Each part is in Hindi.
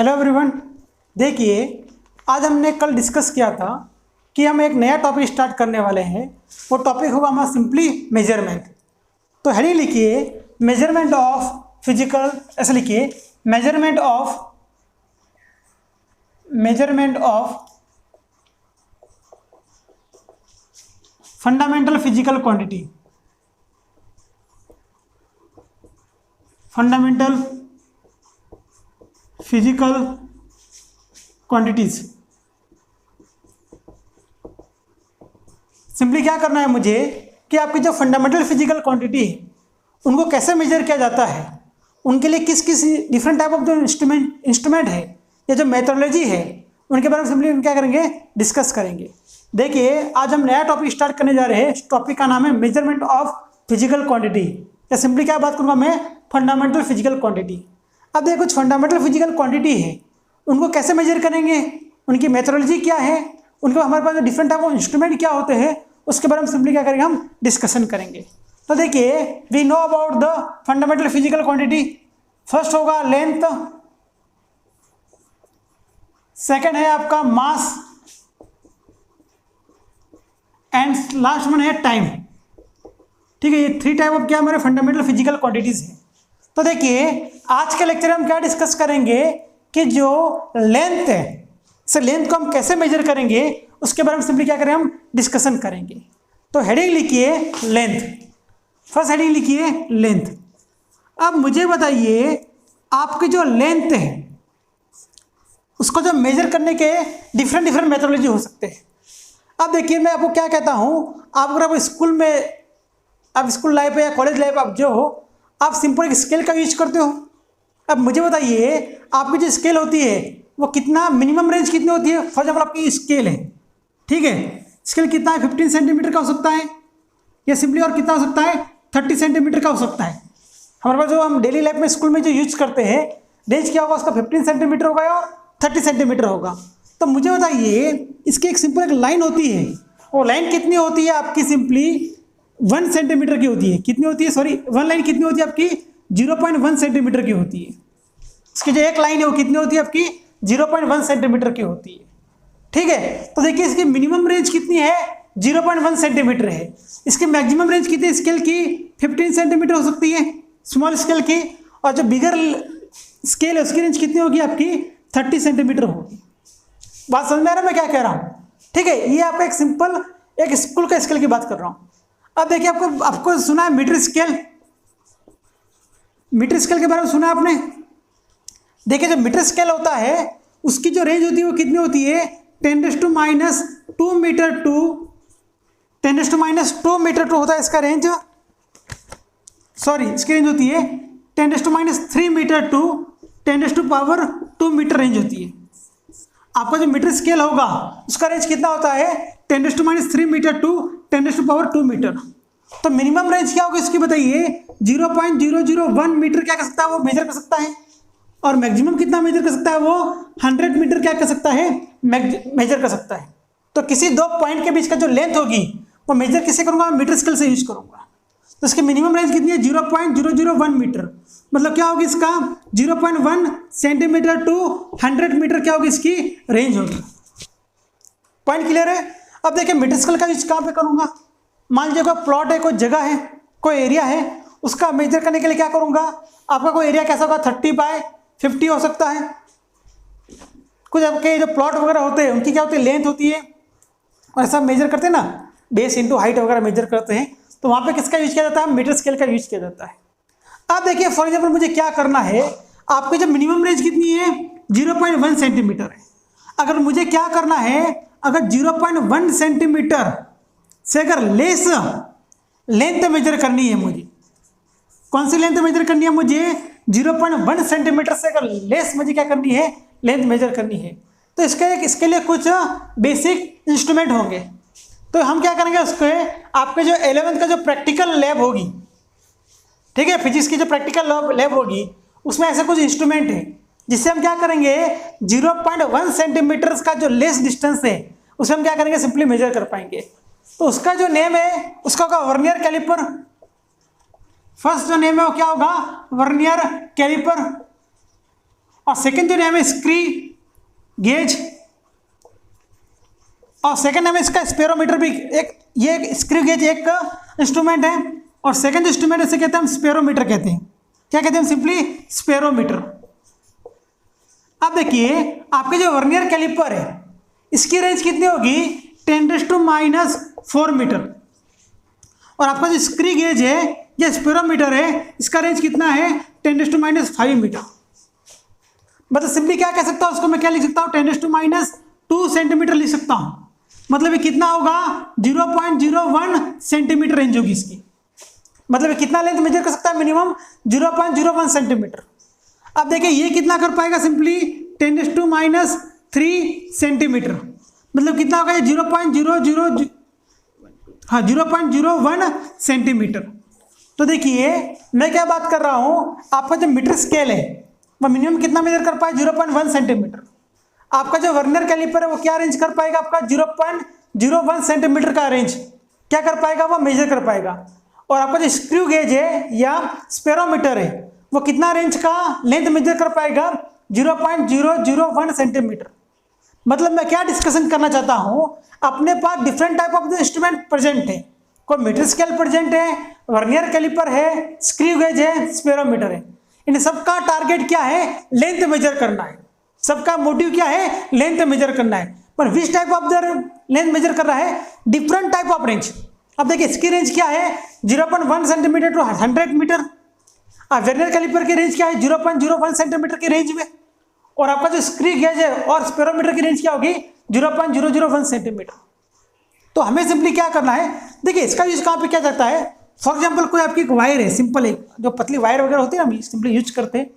Hello everyone. देखिए, आज हमने कल डिस्कस किया था कि हम एक नया टॉपिक स्टार्ट करने वाले हैं। वो टॉपिक होगा हमारा सिंपली मेजरमेंट। तो हेडिंग लिखिए मेजरमेंट ऑफ फिजिकल, ऐसे लिखिए measurement of fundamental physical quantity. Fundamental physical quantities. Simply क्या करना है मुझे कि आपकी जो फंडामेंटल फिजिकल क्वांटिटी है उनको कैसे मेजर किया जाता है, उनके लिए किस किस डिफरेंट टाइप ऑफ जो इंस्ट्रूमेंट है या जो मेथोडोलॉजी है उनके बारे में सिंपली हम क्या करेंगे, डिस्कस करेंगे। देखिए, आज हम नया टॉपिक स्टार्ट करने जा रहे हैं। इस टॉपिक का नाम है मेजरमेंट ऑफ फिजिकल क्वांटिटी, या सिंपली क्या बात करूँगा मैं, फंडामेंटल फिजिकल क्वांटिटी। अब देखिए, कुछ फंडामेंटल फिजिकल क्वांटिटी है, उनको कैसे मेजर करेंगे, उनकी मेथोडोलॉजी क्या है, उनको हमारे पास डिफरेंट टाइप ऑफ इंस्ट्रूमेंट क्या होते हैं, उसके बारे में सिंपली क्या करेंगे, हम डिस्कशन करेंगे। तो देखिए, we know about the fundamental physical quantity. First होगा लेंथ, सेकंड है आपका मास, एंड लास्ट वन है टाइम। ठीक है, ये थ्री टाइप ऑफ क्या हमारे फंडामेंटल फिजिकल क्वांटिटीज है। तो देखिए, आज के लेक्चर में हम क्या डिस्कस करेंगे कि जो लेंथ है, से लेंथ को हम कैसे मेजर करेंगे उसके बारे में सिंपली क्या करें, हम डिस्कशन करेंगे। तो हेडिंग लिखिए लेंथ। फर्स्ट हेडिंग लिखिए लेंथ। अब मुझे बताइए, आपकी जो लेंथ है उसको जो मेजर करने के डिफरेंट मेथोडोलॉजी हो सकते हैं। अब देखिए, मैं आपको क्या कहता हूँ, आप अगर आप स्कूल में, आप स्कूल लाइफ या कॉलेज लाइफ आप जो हो, आप सिंपल एक स्केल का यूज करते हो। अब मुझे बताइए, आपकी जो स्केल होती है वो कितना, मिनिमम रेंज कितनी होती है। फॉर एग्जाम्पल आपकी स्केल है, ठीक है, स्केल कितना है, 15 सेंटीमीटर का हो सकता है, या सिंपली और कितना हो सकता है, 30 सेंटीमीटर का हो सकता है। हमारे पास जो हम डेली लाइफ में स्कूल में जो यूज करते हैं, रेंज क्या होगा उसका, 15 सेंटीमीटर होगा और 30 सेंटीमीटर होगा। तो मुझे बताइए, इसकी एक सिंपल एक लाइन होती है, वो लाइन कितनी होती है आपकी, सिंपली 1 सेंटीमीटर की होती है। कितनी होती है, सॉरी, वन लाइन कितनी होती है आपकी, 0.1 सेंटीमीटर की होती है। इसकी जो एक लाइन है वो कितनी होती है आपकी, 0.1 सेंटीमीटर की होती है। ठीक है, तो देखिए इसकी मिनिमम रेंज कितनी है, 0.1 सेंटीमीटर है। इसकी मैक्सिमम रेंज कितनी है स्केल की, 15 सेंटीमीटर हो सकती है स्मॉल स्केल की, और जो बिगर स्केल है उसकी रेंज कितनी होगी आपकी, 30 सेंटीमीटर होगी। बात समझ में आ रहा है मैं क्या कह रहा हूँ। ठीक है, ये आपका एक सिंपल एक स्कूल का स्केल की बात कर रहा हूँ। अब देखिए, आपको सुना है मीटर स्केल। मीटर स्केल के बारे में सुना है आपने। देखिए, जो मीटर स्केल होता है उसकी जो रेंज होती है वो कितनी होती है, 10⁻² मीटर टू 10⁻² मीटर टू होता है इसका रेंज। सॉरी, इसकी रेंज होती है 10⁻³ मीटर टू 10⁻² मीटर रेंज होती है। आपका जो मीटर स्केल होगा उसका रेंज कितना होता है, 10⁻³ मीटर टू 10⁻² मीटर। तो मिनिमम रेंज क्या होगी इसकी बताइए, 0.001 मीटर क्या कर सकता है वो मेजर कर सकता है, और मैक्सिमम कितना मेजर कर सकता है वो 100 मीटर क्या कर सकता है, मेजर कर सकता है। तो किसी दो पॉइंट के बीच का जो लेंथ होगी वो मेजर किससे करूँगा, मीटर स्केल से यूज करूँगा। तो इसकी मिनिमम रेंज कितनी है, 0.001 मीटर। मतलब क्या होगी इसका, 0.1 सेंटीमीटर टू 100 मीटर क्या होगी इसकी रेंज होगी। पॉइंट क्लियर है। अब देखिए, मीटर स्केल का यूज कहाँ पे करूँगा, मान लीजिए कोई प्लॉट है, कोई जगह है, कोई एरिया है, उसका मेजर करने के लिए क्या करूँगा, आपका कोई एरिया कैसा होगा, 30/50 हो सकता है। कुछ आपके जो प्लॉट वगैरह होते हैं उनकी क्या होती है, लेंथ होती है, और ऐसा मेजर करते हैं ना, बेस इंटू हाइट वगैरह मेजर करते हैं, तो वहाँ पे किसका यूज किया जाता है, मीटर स्केल का यूज किया जाता है। अब देखिए, फॉर एग्जाम्पल मुझे क्या करना है, आपकी जो मिनिमम रेंज कितनी है, 0.1 सेंटीमीटर है। अगर मुझे क्या करना है, अगर 0.1 सेंटीमीटर से अगर लेस लेंथ मेजर करनी है मुझे, कौन सी लेंथ मेजर करनी है मुझे, 0.1 सेंटीमीटर से अगर लेस मुझे क्या करनी है, लेंथ मेजर करनी है, तो इसके लिए कुछ बेसिक इंस्ट्रूमेंट होंगे। तो हम क्या करेंगे, उसके आपके जो 11th का जो प्रैक्टिकल लैब होगी, ठीक है, फिजिक्स की जो प्रैक्टिकल लैब होगी, उसमें ऐसे कुछ इंस्ट्रूमेंट है जिससे हम क्या करेंगे, 0.1 सेंटीमीटर का जो लेस डिस्टेंस है उसे हम क्या करेंगे, सिंपली मेजर कर पाएंगे। तो उसका जो नेम है उसका होगा वर्नियर कैलिपर। फर्स्ट जो नेम है वो क्या होगा, वर्नियर कैलिपर। और सेकेंड जो नेम है स्क्री गेज, और सेकेंड नेम है इसका स्पेरोमीटर भी। एक ये एक स्क्रू गेज एक इंस्ट्रूमेंट है, और सेकेंड इंस्ट्रूमेंट इसे कहते हैं हम स्पेरोमीटर कहते हैं। क्या कहते हैं हम? Simply spherometer. अब देखिए आपके जो वर्नियर कैलिपर है इसकी रेंज कितनी होगी? 10⁻⁴ मीटर। और आपका जो स्क्रू गेज है या स्पेरोमीटर है इसका रेंज कितना है? 10⁻⁵ मीटर। मतलब सिंपली क्या कह सकता हूँ उसको मैं क्या लिख सकता हूँ? 10⁻² सेंटीमीटर लिख सकता हूँ। मतलब ये कितना होगा? 0.01 सेंटीमीटर रेंज होगी इसकी। मतलब कितना लेंथ मेजर कर सकता है? Minimum 0.01 centimetre. अब देखिए ये कितना कर पाएगा? Simply 10⁻³ centimetre. मतलब कितना होगा? ये 0.01 सेंटीमीटर। तो देखिए मैं क्या बात कर रहा हूँ, आपका जो मीटर स्केल है वो मिनिमम कितना मेजर कर पाए? 0.1 सेंटीमीटर। आपका जो वर्नियर कैलिपर है वो क्या रेंज कर पाएगा? आपका 0.01 सेंटीमीटर का रेंज क्या कर पाएगा? वो मेजर कर पाएगा। और आपका जो स्क्रू गेज है या स्पेरोमीटर है वो कितना रेंज का लेंथ मेजर कर पाएगा? 0.001 सेंटीमीटर। मतलब मैं क्या डिस्कशन करना चाहता हूं, अपने पास different type of instrument present है। कोई मीटर स्केल प्रेजेंट है, वर्नियर कैलिपर है, स्क्रू गेज है, स्पेरोमीटर है। इन सबका टारगेट क्या है? लेंथ मेजर करना है। सबका मोटिव क्या है? लेंथ मेजर करना है। पर which type of the length measure कर रहा है? Different type of range. अब देखिए इसकी रेंज क्या है? 0.1 centimetre to 100 metre. Vernier calliper की रेंज क्या है? 0.01 सेंटीमीटर की रेंज में। और आपका जो स्क्रू गेज है और स्पेरोमीटर की रेंज क्या होगी? 0.001 सेंटीमीटर। तो हमें सिंपली क्या करना है? देखिए इसका यूज कहाँ पे किया जाता है? फॉर एग्जाम्पल कोई आपकी एक वायर है, सिंपल एक जो पतली वायर वगैरह होती है ना, हम सिंपली यूज करते हैं,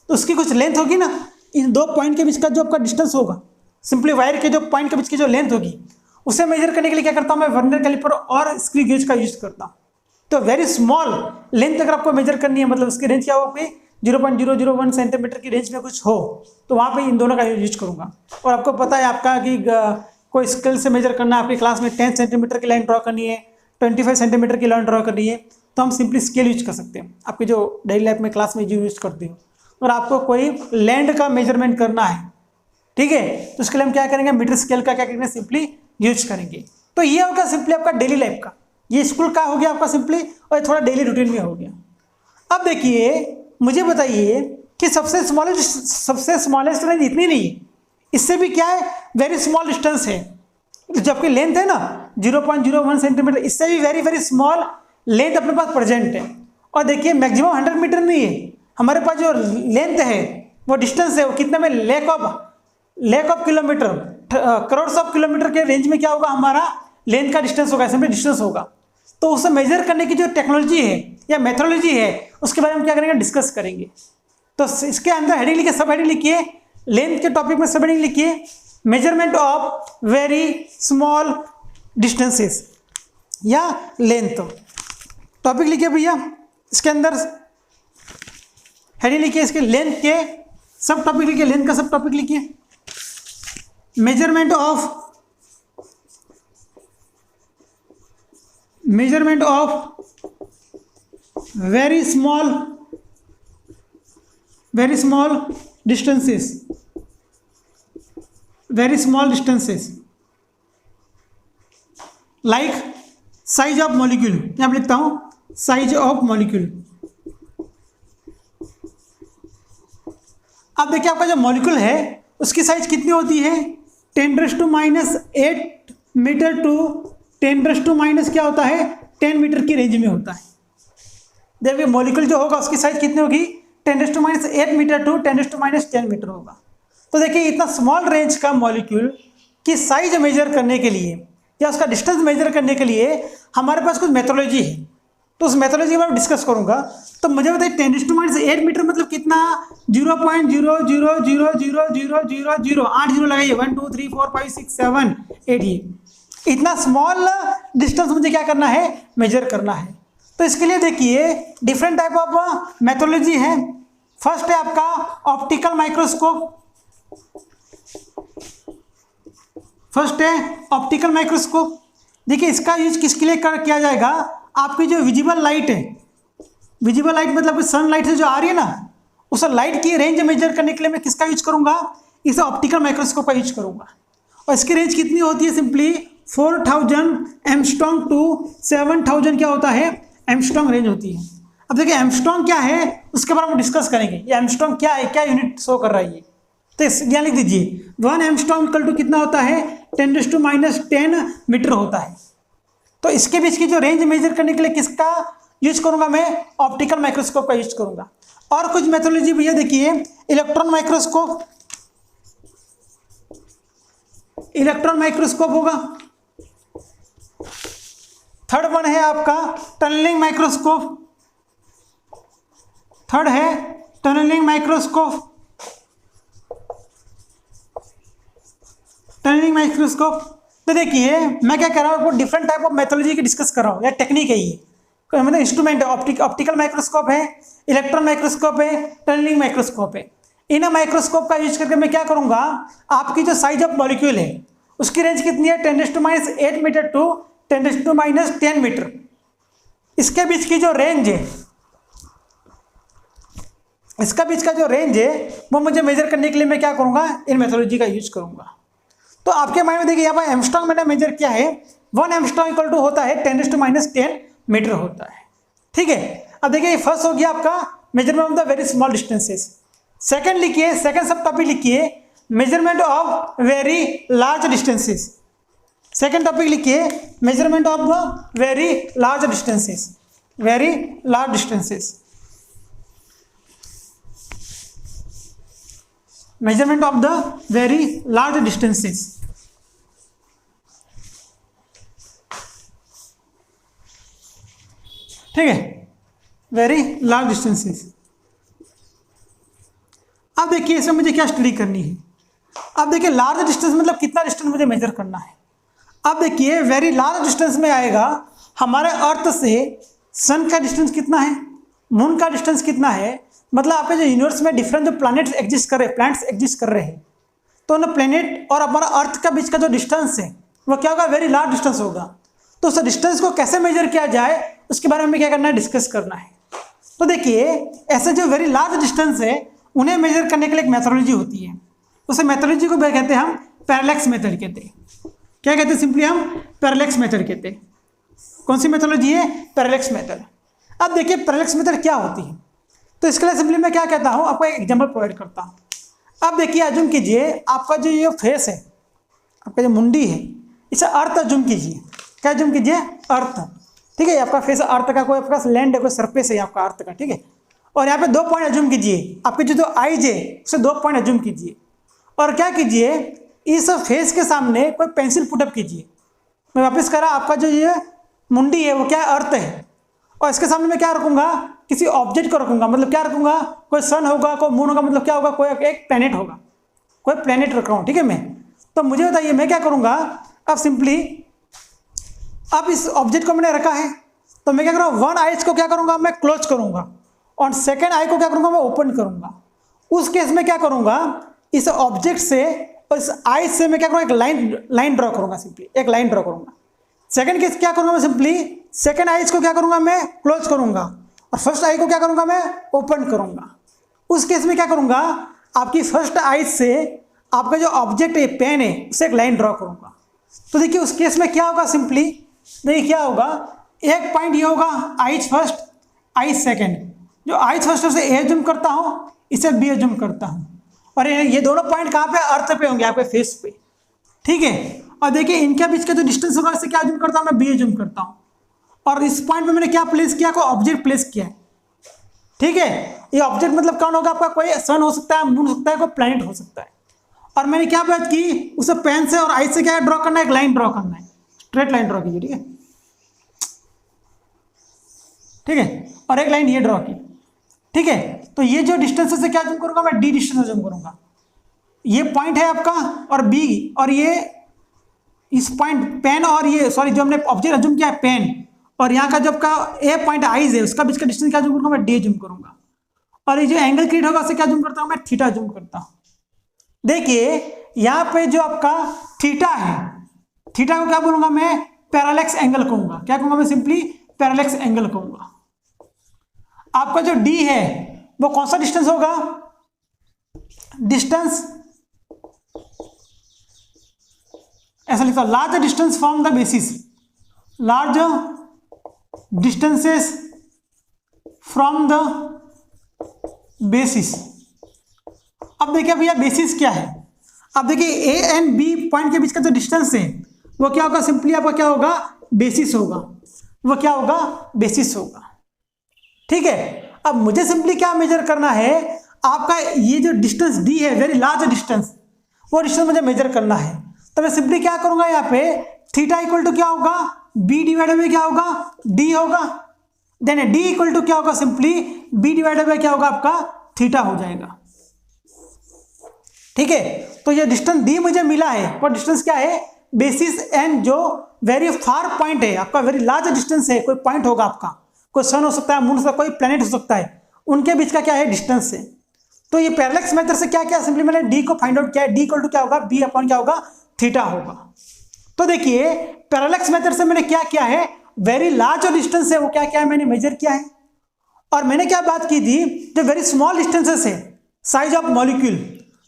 तो उसकी कुछ लेंथ होगी ना, इन दो पॉइंट के बीच का जो आपका डिस्टेंस होगा, सिंपली वायर के जो पॉइंट के बीच की जो लेंथ होगी उसे मेजर करने के लिए क्या करता हूँ मैं? वर्नियर कैलिपर और स्क्रू गेज का यूज करता हूँ। तो वेरी स्मॉल लेंथ अगर आपको मेजर करनी है, मतलब उसकी रेंज क्या हो आपकी? 0.001 सेंटीमीटर की रेंज में कुछ हो तो वहाँ पे इन दोनों का यूज करूँगा। और आपको पता है आपका कि कोई स्केल से मेजर करना है, आपकी क्लास में 10 सेंटीमीटर की लाइन ड्रॉ करनी है, 25 सेंटीमीटर की लाइन ड्रॉ करनी है, तो हम सिंपली स्केल यूज कर सकते हैं। आपकी जो डेली लाइफ में क्लास में जो यूज करते हो, और आपको कोई लैंड का मेजरमेंट करना है, ठीक है, तो उसके लिए हम क्या करेंगे? मीटर स्केल का क्या करेंगे? सिंपली यूज करेंगे। तो ये होगा सिंपली आपका डेली लाइफ का, ये स्कूल का हो गया आपका सिंपली, और थोड़ा डेली रूटीन में हो गया। अब देखिए मुझे बताइए कि सबसे स्मॉलेस्ट रेंज इतनी नहीं है, इससे भी क्या है? वेरी स्मॉल डिस्टेंस है। जो आपकी लेंथ है ना 0.01 सेंटीमीटर, इससे भी वेरी वेरी स्मॉल लेंथ अपने पास प्रेजेंट है। और देखिए मैक्सिमम 100 मीटर नहीं है, हमारे पास जो लेंथ है वो डिस्टेंस है वो कितने में? Lakh of kilometre, crore of kilometre के रेंज में क्या होगा? हमारा लेंथ का डिस्टेंस होगा, सिंपली डिस्टेंस होगा। तो उसे मेजर करने की जो टेक्नोलॉजी है या मेथोडोलॉजी है उसके बारे में क्या करेंगे? डिस्कस करेंगे। तो इसके अंदर हेडिंग लिखिए, सब हेडिंग लिखिए, लेंथ के टॉपिक में सब हेडिंग लिखिए, measurement of very small distances या लेंथ, टॉपिक लिखिए भैया। इसके अंदर हेडिंग लिखिए, इसके लेंथ के सब टॉपिक लिखिए, लेंथ का सब टॉपिक लिखिए। Measurement of very small distances, like size of molecule, यहां पर लिखता हूं साइज ऑफ मॉलिक्यूल। अब देखिए आपका जो मॉलिक्यूल है उसकी साइज कितनी होती है? 10⁻⁸ मीटर टू 10⁻⁻ क्या होता है? 10 मीटर की रेंज में होता है। देखिए मॉलिक्यूल जो होगा उसकी साइज कितनी होगी? 10⁻⁸ मीटर टू 10⁻10 मीटर होगा। तो देखिए इतना स्मॉल रेंज का मॉलिक्यूल की साइज मेजर करने के लिए या उसका डिस्टेंस मेजर करने के लिए हमारे पास कुछ मेथोडोलॉजी है, तो उस मेथोडोलॉजी में डिस्कस करूंगा। तो मुझे बताइए 10⁻8 मीटर मतलब कितना? 0.0000000 8 जीरो लगाइए, 1 2 3 4 5 6 7 8। ये इतना स्मॉल डिस्टेंस मुझे क्या करना है? मेजर करना है। तो इसके लिए देखिए डिफरेंट टाइप ऑफ मेथोडोलॉजी है। फर्स्ट है आपका ऑप्टिकल माइक्रोस्कोप। देखिए इसका यूज किसके लिए किया जाएगा? आपकी जो विजिबल लाइट है, विजिबल लाइट मतलब सनलाइट से जो आ रही है ना, उस लाइट की रेंज मेजर करने के लिए मैं किसका यूज करूंगा, इसे ऑप्टिकल माइक्रोस्कोप का यूज करूंगा। और इसकी रेंज कितनी होती है, सिंपली 4000 एंगस्ट्रॉम टू 7000 क्या होता है, एंगस्ट्रॉम रेंज होती है। अब देखिए एंगस्ट्रॉम क्या है उसके बारे में डिस्कस करेंगे। ये एंगस्ट्रॉम क्या है, क्या यूनिट शो कर रहा है ये, तो यहाँ लिख दीजिए 1 एंगस्ट्रॉम इक्वल टू कितना होता है, 10⁻10 मीटर होता है। तो इसके बीच की जो रेंज मेजर करने के लिए किसका यूज करूंगा मैं, ऑप्टिकल माइक्रोस्कोप का यूज करूंगा। और कुछ मेथोडोलॉजी भैया देखिए, इलेक्ट्रॉन माइक्रोस्कोप, इलेक्ट्रॉन माइक्रोस्कोप होगा। थर्ड वन है आपका टनलिंग माइक्रोस्कोप, थर्ड है टनलिंग माइक्रोस्कोप, टनलिंग माइक्रोस्कोप। तो देखिए मैं क्या कर रहा हूँ, डिफरेंट टाइप ऑफ मेथोडोलॉजी की डिस्कस कर रहा हूँ, या टेक्निक है ये, मतलब इंस्ट्रूमेंट है, ऑप्टिकल माइक्रोस्कोप है, इलेक्ट्रॉन माइक्रोस्कोप है, टनलिंग माइक्रोस्कोप है। इन माइक्रोस्कोप का यूज करके मैं क्या करूंगा, आपकी जो साइज ऑफ मॉलिक्यूल है उसकी रेंज कितनी है, 10⁻8 मीटर टू 10⁻10 मीटर। इसके बीच की जो रेंज है, इसका बीच का जो रेंज है वो मुझे मेजर करने के लिए मैं क्या करूंगा, इन मेथोडोलॉजी का यूज करूंगा। तो आपके माइंड में देखिए यहाँ पर एंगस्ट्रॉम मैंने मेजर किया है, 1 एंगस्ट्रॉम इक्वल टू होता है 10⁻10 मीटर होता है, ठीक है। अब देखिए फर्स्ट हो गया आपका measurement of the very small distances. Second लिखिए, सेकंड सब टॉपिक लिखिए measurement of very large distances. Second topic लिखिए measurement of the very large distances, very large distances, measurement of the very large distances. ठीक है, वेरी लार्ज डिस्टेंसेस। अब देखिए इसमें मुझे क्या स्टडी करनी है। अब देखिए लार्ज डिस्टेंस मतलब कितना डिस्टेंस मुझे मेजर करना है। अब देखिए वेरी लार्ज डिस्टेंस में आएगा हमारे अर्थ से सन का डिस्टेंस कितना है, मून का डिस्टेंस कितना है, मतलब आपके जो यूनिवर्स में डिफरेंट जो प्लैनेट्स एग्जिस्ट कर रहे हैं, प्लैनेट्स एग्जिस्ट कर रहे हैं, तो उन प्लैनेट और हमारा अर्थ का बीच का जो डिस्टेंस है वो क्या होगा, वेरी लार्ज डिस्टेंस होगा। तो उस डिस्टेंस को कैसे मेजर किया जाए उसके बारे में क्या करना है, डिस्कस करना है। तो देखिए ऐसे जो वेरी लार्ज डिस्टेंस है उन्हें मेजर करने के लिए एक मेथोडोलॉजी होती है, उस मेथोडोलॉजी को कहते हैं हम पैरेलैक्स मेथड कहते हैं। क्या कहते हैं, सिंपली हम पैरेलैक्स मेथड कहते हैं। कौन सी मेथोडोलॉजी है, पैरेलैक्स मेथड। अब देखिए पैरेलैक्स मेथड क्या होती है, तो इसके लिए सिंपली मैं क्या कहता हूँ, आपको एक एग्जाम्पल प्रोवाइड करता हूँ। अब देखिए अज्यूम कीजिए आपका जो ये फेस है, आपका जो मुंडी है, इसे अर्थ अज्यूम कीजिए। क्या अज्यूम कीजिए, अर्थ, ठीक है। आपका फेस अर्थ का, कोई आपका लैंड है, कोई सरफेस है आपका अर्थ का, ठीक है। और यहाँ पे 2 पॉइंट अज्यूम कीजिए, आपके जो आईज है उसे 2 पॉइंट अज्यूम कीजिए। और क्या कीजिए, इस फेस के सामने कोई पेंसिल पुटअप कीजिए। मैं वापस कह रहा, आपका जो ये मुंडी है वो क्या अर्थ है, और इसके सामने मैं क्या रखूंगा, किसी ऑब्जेक्ट को रखूंगा। मतलब क्या रखूंगा, कोई सन होगा, कोई मून होगा, मतलब क्या होगा, कोई एक प्लेनेट होगा, कोई प्लेनेट रख रहा हूँ, ठीक है। मैं तो मुझे बताइए मैं क्या करूँगा, अब सिंपली अब इस ऑब्जेक्ट को मैंने रखा है, तो मैं क्या करूँगा, 1 आइज को क्या करूँगा, मैं क्लोज करूँगा, और सेकेंड आई को क्या करूँगा, मैं ओपन करूँगा। उस केस में क्या करूँगा, इस ऑब्जेक्ट से और इस आई से मैं क्या करूँगा, एक लाइन ड्रॉ करूँगा, सिंपली एक लाइन ड्रॉ करूँगा। सेकंड केस क्या करूँगा, मैं सिंपली सेकंड आईज को क्या करूँगा, मैं क्लोज करूँगा, और फर्स्ट आई को क्या करूँगा, मैं ओपन करूँगा। उस केस में क्या करूँगा, आपकी फर्स्ट आईज से आपका जो ऑब्जेक्ट है, पेन है, उसे एक लाइन ड्रॉ करूँगा। तो देखिए उस केस में क्या होगा, सिंपली देखिए क्या होगा, एक पॉइंट ये होगा आईज फर्स्ट, आईज सेकेंड। जो आईज फर्स्ट है उसे ए जूम करता हूँ, इसे बी जूम करता हूँ, और ये दोनों पॉइंट कहाँ पे, अर्थ पे होंगे, आपके फेस पे, ठीक है। और देखिए इनके बीच का जो डिस्टेंस होगा इसे क्या जूम करता हूँ, मैं बी जूम करता हूँ, और इस पॉइंट पे मैंने क्या प्लेस किया, कोई ऑब्जेक्ट प्लेस किया है, ठीक है। ये ऑब्जेक्ट मतलब कौन होगा, आपका कोई सन हो सकता है, मून हो सकता है, कोई प्लैनेट हो सकता है। और मैंने क्या बात की, उसे पेन से और आई से क्या ड्रॉ करना है, एक लाइन ड्रॉ करना है, स्ट्रेट लाइन ड्रॉ कीजिए, ठीक है, ठीक है। और एक लाइन ये ड्रॉ की, ठीक है। तो ये जो डिस्टेंस से क्या जूम करूंगा, मैं डी डिस्टेंस जूम करूंगा। ये पॉइंट है आपका, और बी, और ये इस पॉइंट पेन, और ये सॉरी जो हमने ऑब्जेक्ट जूम किया है पेन, और यहाँ का जो आपका ए पॉइंट आईज है उसका बीच का डिस्टेंस क्या जूम करूंगा, मैं डी जूम करूंगा। और ये जो एंगल क्रिएट होगा उसे क्या जूम करता हूँ, मैं थीटा जूम करता हूँ। देखिए यहाँ पे जो आपका थीटा है, थीटा को क्या बोलूंगा, मैं पैरालेक्स एंगल कहूंगा। क्या कहूंगा, मैं सिंपली पैरालेक्स एंगल कहूंगा। आपका जो डी है वो कौन सा डिस्टेंस होगा? डिस्टेंस, ऐसा लिखा, large distance from the basis, large distances from the basis. अब देखिए भैया बेसिस क्या है, अब देखिए ए एंड बी पॉइंट के बीच का जो डिस्टेंस है वो क्या होगा? सिंपली आपका क्या होगा? बेसिस होगा। वो क्या होगा? बेसिस होगा। ठीक है, अब मुझे सिंपली क्या मेजर करना है? आपका ये जो डिस्टेंस डी है, वेरी लार्ज डिस्टेंस, वो डिस्टेंस मुझे मेजर करना है। तो मैं सिंपली क्या करूंगा यहाँ पे, थीटा इक्वल टू क्या होगा? बी डिवाइडेड बाई क्या होगा? डी होगा। देन डी इक्वल टू क्या होगा? सिंपली बी डिवाइडेड बाई क्या होगा? आपका थीटा हो जाएगा। ठीक है, तो ये डिस्टेंस डी मुझे मिला है, वो डिस्टेंस क्या है? बेसिस एंड जो वेरी फार पॉइंट है आपका, वेरी लार्ज डिस्टेंस है, कोई पॉइंट होगा आपका, कोई सन हो सकता है, मून हो सकता है, कोई प्लेनेट हो सकता है, उनके बीच का क्या है? डिस्टेंस है। तो ये पैरेलक्स मेथड से क्या क्या सिंपली मैंने डी को फाइंड आउट किया है, डी इक्वल टू क्या होगा? बी अपॉन क्या होगा? थीटा होगा। तो देखिए पैरेलक्स मेथड से मैंने क्या किया है? वेरी लार्ज जो डिस्टेंस है वो क्या क्या है? मैंने मेजर किया है। और मैंने क्या बात की थी? जो वेरी स्मॉल डिस्टेंसेस है, साइज ऑफ मॉलिक्यूल,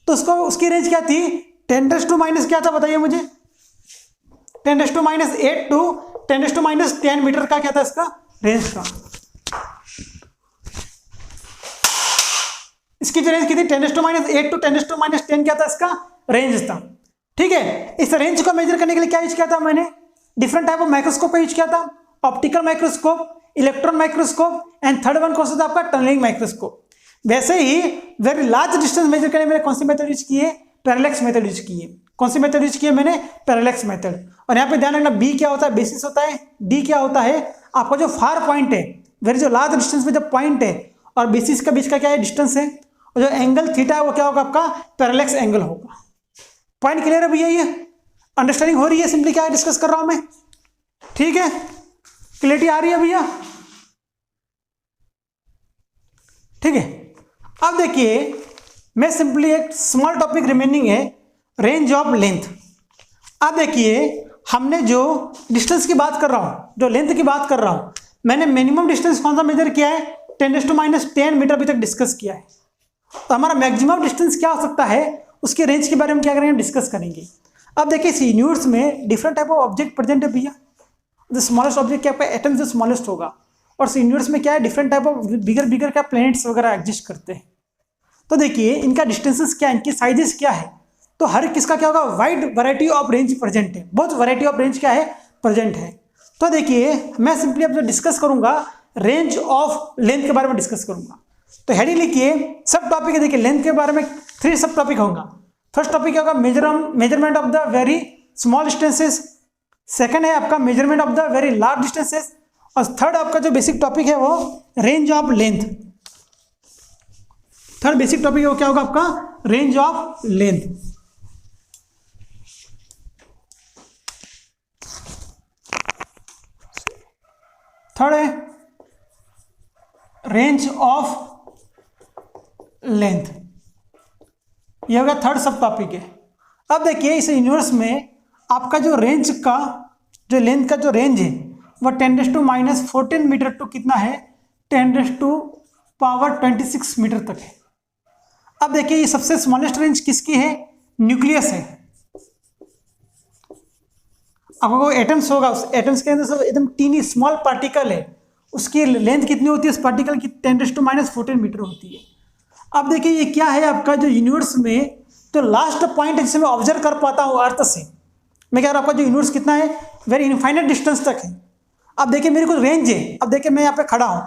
तो उसको उसकी रेंज क्या थी? 10⁻⁻ क्या था बताइए मुझे? 10⁻⁸ टू 10⁻10 मीटर का क्या था इसका रेंज का? इसकी जो रेंज की थी 10⁻8 टू 10⁻10 क्या था इसका रेंज था। ठीक है, इस रेंज को मेजर करने के लिए क्या यूज किया था मैंने? डिफरेंट टाइप ऑफ माइक्रोस्कोप का यूज किया था, optical microscope, electron microscope and third one कौन सा था आपका? Tunnelling microscope. वैसे ही वेरी लार्ज डिस्टेंस मेजर करने मैंने कौन सी मेथड यूज की है? पैरेलक्स मेथड यूज की है। कौन सी मेथड यूज की है मैंने? पैरेलक्स मेथड। और यहाँ पे ध्यान रखना, बी क्या होता है? बेसिस होता है। डी क्या होता है? आपका जो फार पॉइंट है, वेरी जो लार्ज डिस्टेंस में जो पॉइंट है और बेसिस के बीच का क्या है? डिस्टेंस है। और जो एंगल थीटा है वो क्या होगा? आपका पैरेलक्स एंगल होगा। पॉइंट क्लियर है भैया? ये अंडरस्टैंडिंग हो रही है? सिंपली क्या डिस्कस कर रहा हूं मैं? ठीक है, क्लियरिटी आ रही है भैया? ठीक है, अब देखिए मैं सिंपली एक स्मॉल टॉपिक रिमेनिंग है, रेंज ऑफ लेंथ। अब देखिए हमने जो डिस्टेंस की बात कर रहा हूं, जो लेंथ की बात कर रहा हूं, मैंने मिनिमम डिस्टेंस कौन सा मेजर किया है? 10⁻10 मीटर अभी तक डिस्कस किया है। तो हमारा मैक्सिमम डिस्टेंस क्या हो सकता है, उसके रेंज के बारे में क्या करेंगे? डिस्कस करेंगे। अब देखिए इस यूनिवर्स में different type of object present है भैया। द स्मॉलेस्ट ऑब्जेक्ट क्या आपका एटम से स्मॉलेस्ट होगा, और इस यूनिवर्स में क्या है? डिफरेंट टाइप ऑफ बिगर बिगर क्या प्लैनेट्स वगैरह एग्जिस्ट करते हैं। तो देखिए इनका डिस्टेंसेस क्या है, इनकी साइजेस क्या है, तो हर किसका क्या होगा? Wide variety of range present है, बहुत वैरायटी ऑफ रेंज क्या है? प्रेजेंट है। तो देखिए मैं सिंपली अब जो डिस्कस करूंगा रेंज ऑफ लेंथ के बारे में डिस्कस करूंगा। तो हेडिंग लिखिए, सब टॉपिक है। देखिए लेंथ के बारे में 3 सब टॉपिक होगा। फर्स्ट टॉपिक क्या होगा? Measurement of the very small distances. Second है आपका measurement of the very large distances. और थर्ड आपका जो बेसिक टॉपिक है वो range of length. Third basic topic है वो क्या होगा आपका? Range of length. थर्ड है रेंज ऑफ लेंथ, ये होगा थर्ड सब टॉपिक है। अब देखिए इस यूनिवर्स में आपका जो रेंज का जो लेंथ का जो रेंज है वह 10⁻14 मीटर टू कितना है? 10⁻26 मीटर तक है। अब देखिए ये सबसे स्मॉलेस्ट रेंज किसकी है? न्यूक्लियस है। आपको एटम्स होगा, उस एटम्स के अंदर सब एकदम टीनी स्मॉल पार्टिकल है, उसकी लेंथ कितनी होती है उस पार्टिकल की? 10⁻14 मीटर होती है। अब देखिए ये क्या है आपका जो यूनिवर्स में जो लास्ट पॉइंट है जिसे मैं ऑब्जर्व कर पाता हूँ अर्थ से, मैं कह रहा हूँ आपका जो यूनिवर्स कितना है? वेरी इनफाइनाइट डिस्टेंस तक है। अब देखिए मेरे को रेंज है। अब देखिए मैं यहाँ पे खड़ा हूँ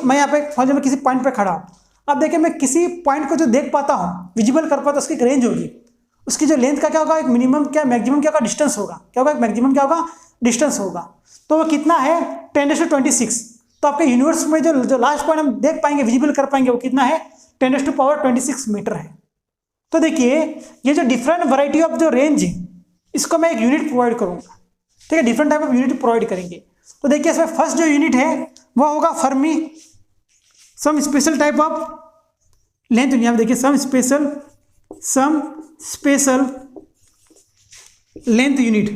मैं यहाँ पे फॉर एग्जाम्पल किसी पॉइंट पे खड़ा हूँ। अब देखिए मैं किसी पॉइंट को जो देख पाता हूँ, विजिबल कर पाता हूँ, उसकी एक रेंज होगी। उसकी जो लेंथ का क्या होगा? एक मिनिमम क्या मैक्सिमम क्या होगा? डिस्टेंस होगा। क्या होगा? एक मैक्सिमम क्या होगा? डिस्टेंस होगा। तो वो कितना है? 10⁻26। तो आपके यूनिवर्स में जो लास्ट पॉइंट हम देख पाएंगे, विजिबल कर पाएंगे, वो कितना है? 10⁻26 मीटर है। तो देखिए ये जो डिफरेंट वैरायटी ऑफ जो रेंज है, इसको मैं एक यूनिट प्रोवाइड करूंगा। ठीक है, different type of unit provide करेंगे। तो देखिए इसमें फर्स्ट जो यूनिट है वो होगा fermi, some special type of length. यहाँ पे देखिए some special length unit,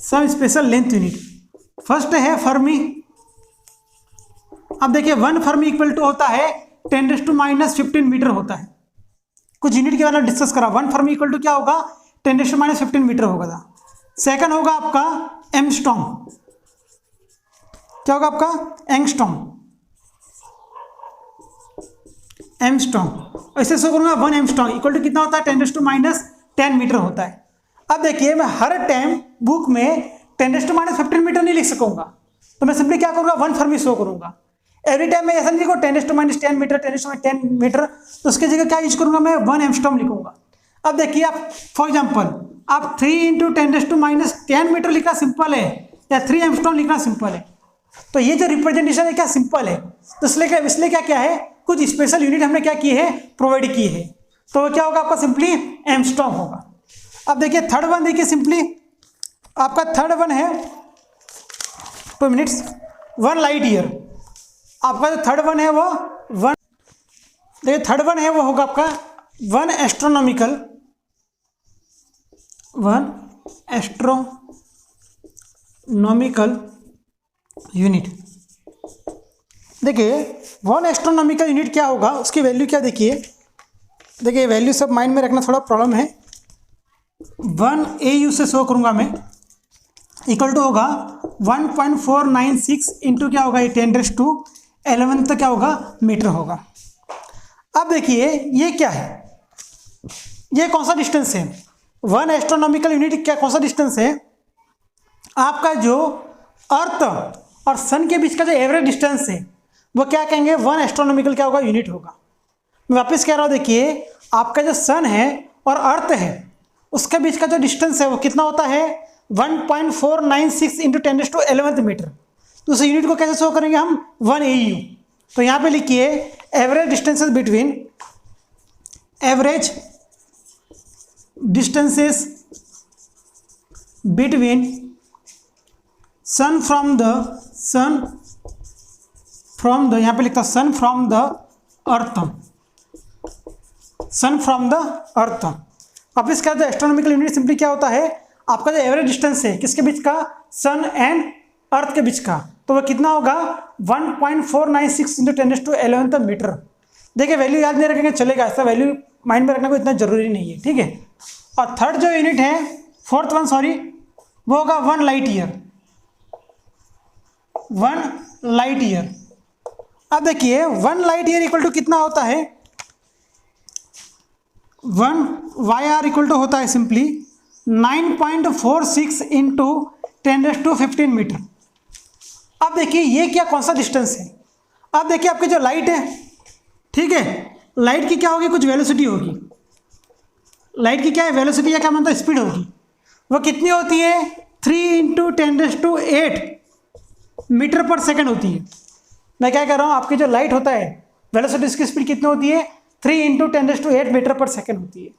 some special length unit first है फर्मी। अब देखिए 1 फर्मी इक्वल टू होता है 10⁻⁻15 मीटर होता है। कुछ यूनिट के बारे में डिस्कस करा। 1 फर्मी इक्वल टू क्या होगा, 10⁻15 मीटर होगा था। सेकंड होगा आपका एंगस्ट्रॉम, क्या होगा आपका एंगस्ट्रॉम, एंगस्ट्रॉम ऐसे शो करूंगा 1 एंगस्ट्रॉम इक्वल टू कितना होता है 10⁻10 मीटर होता है। अब देखिए मैं हर टाइम बुक में 10⁻15 मीटर नहीं लिख सकूंगा, तो मैं सिंपली क्या करूंगा 1 फर्मी शो करूंगा। एवरी टाइम मैं ऐसा नहीं लिखूँ 10⁻10 मीटर 10⁻10 मीटर, तो उसकी जगह क्या यूज करूंगा मैं 1 एंगस्ट्रॉम लिखूंगा। अब देखिए आप फॉर एग्जांपल आप 3 × 10⁻10 मीटर लिखना सिंपल है या 3 एंगस्ट्रॉम लिखना सिंपल है, तो ये जो रिप्रेजेंटेशन है क्या सिंपल है, तो इसलिए क्या है कुछ स्पेशल यूनिट हमने क्या की है प्रोवाइड की है, तो क्या होगा आपका सिंपली एंगस्ट्रॉम होगा। अब देखिए थर्ड वन, देखिए सिंपली आपका थर्ड वन है 2 मिनट्स 1 लाइट ईयर। आपका जो थर्ड वन है वो देखिए थर्ड वन है वो होगा आपका 1 एस्ट्रोनॉमिकल यूनिट। देखिए 1 एस्ट्रोनॉमिकल यूनिट क्या होगा, उसकी वैल्यू क्या देखिए वैल्यू सब माइंड में रखना थोड़ा प्रॉब्लम है। 1 AU से शो करूंगा मैं, इक्वल टू होगा 1.496 इंटू क्या होगा 10⁻11 तक क्या होगा मीटर होगा। अब देखिए ये क्या है, ये कौन सा डिस्टेंस है, 1 एस्ट्रोनॉमिकल यूनिट क्या कौन सा डिस्टेंस है, आपका जो अर्थ और सन के बीच का जो एवरेज डिस्टेंस है वो क्या कहेंगे 1 एस्ट्रोनॉमिकल क्या होगा यूनिट होगा। मैं वापस कह रहा हूँ, देखिए आपका जो सन है और अर्थ है उसके बीच का जो डिस्टेंस है वो कितना होता है 1.496 इंटू 10⁻11 मीटर। तो उस यूनिट को कैसे शो करेंगे हम 1 AU। तो यहाँ पे लिखिए average distances between sun from the यहाँ पे लिखता सन फ्रॉम द अर्थ। अब इसका जो एस्ट्रोनॉमिकल यूनिट सिंपली क्या होता है, आपका जो एवरेज डिस्टेंस है किसके बीच का, सन एंड अर्थ के बीच का, तो वह कितना होगा 1.496 इंटू 10⁻11 मीटर। देखिए वैल्यू याद नहीं रखेंगे चलेगा, ऐसा वैल्यू माइंड में रखना कोई इतना जरूरी नहीं है, ठीक है। और थर्ड जो यूनिट है फोर्थ वन वो होगा 1 लाइट ईयर। अब देखिए 1 लाइट ईयर इक्वल टू कितना होता है, 1 YR इक्वल टू होता है सिंपली 9.46 इंटू 10⁻15 मीटर। अब देखिए ये क्या कौन सा डिस्टेंस है। अब देखिए आपकी जो लाइट है, ठीक है, लाइट की क्या होगी, कुछ वेलोसिटी होगी। लाइट की क्या है वेलोसिटी या क्या मतलब स्पीड होगी, वो कितनी होती है 3 × 10⁸ मीटर पर सेकंड होती है। मैं क्या कह रहा हूँ, आपकी जो लाइट होता है वेलोसिटी इसकी स्पीड कितनी होती है 3 × 10⁸ मीटर पर सेकंड होती है।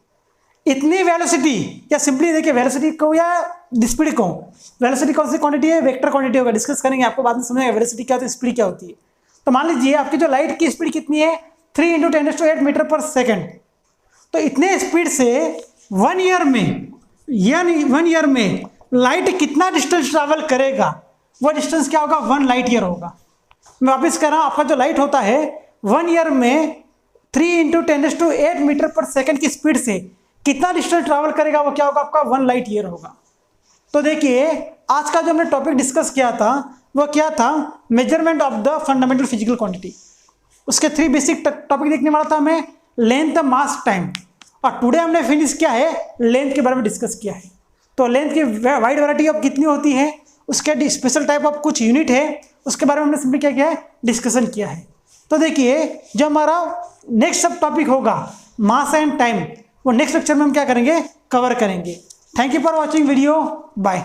इतनी वेलोसिटी, या सिंपली देखिए वेलोसिटी को या स्पीड को, वेलोसिटी कौन सी क्वांटिटी है, वेक्टर क्वांटिटी होगा, डिस्कस करेंगे आपको बाद में समझेगा वेलोसिटी क्या होती है स्पीड क्या होती है। तो मान लीजिए आपकी जो लाइट की स्पीड कितनी है 3 × 10⁸ मीटर पर सेकंड, तो इतने स्पीड से 1 ईयर में लाइट कितना डिस्टेंस ट्रैवल करेगा, वो डिस्टेंस क्या होगा 1 लाइट ईयर होगा। मैं वापस कह रहा हूँ, आपका जो लाइट होता है 1 ईयर में 3 × 10⁸ मीटर पर सेकंड की स्पीड से कितना डिस्टेंस ट्रैवल करेगा, वो क्या होगा आपका 1 लाइट ईयर होगा। तो देखिए आज का जो हमने टॉपिक डिस्कस किया था वो क्या था, measurement of the fundamental physical quantity. उसके 3 बेसिक टॉपिक देखने वाला था हमें, लेंथ, मास, टाइम, और टुडे हमने फिनिश किया है लेंथ के बारे में डिस्कस किया है। तो लेंथ की वाइड वैरायटी ऑफ कितनी होती है, उसके स्पेशल टाइप ऑफ कुछ यूनिट है, उसके बारे में हमने सिंपली क्या किया है डिस्कशन किया है। तो देखिए जो हमारा नेक्स्ट सब टॉपिक होगा मास एंड टाइम, वो नेक्स्ट लेक्चर में हम क्या करेंगे कवर करेंगे। Thank you for watching video, bye.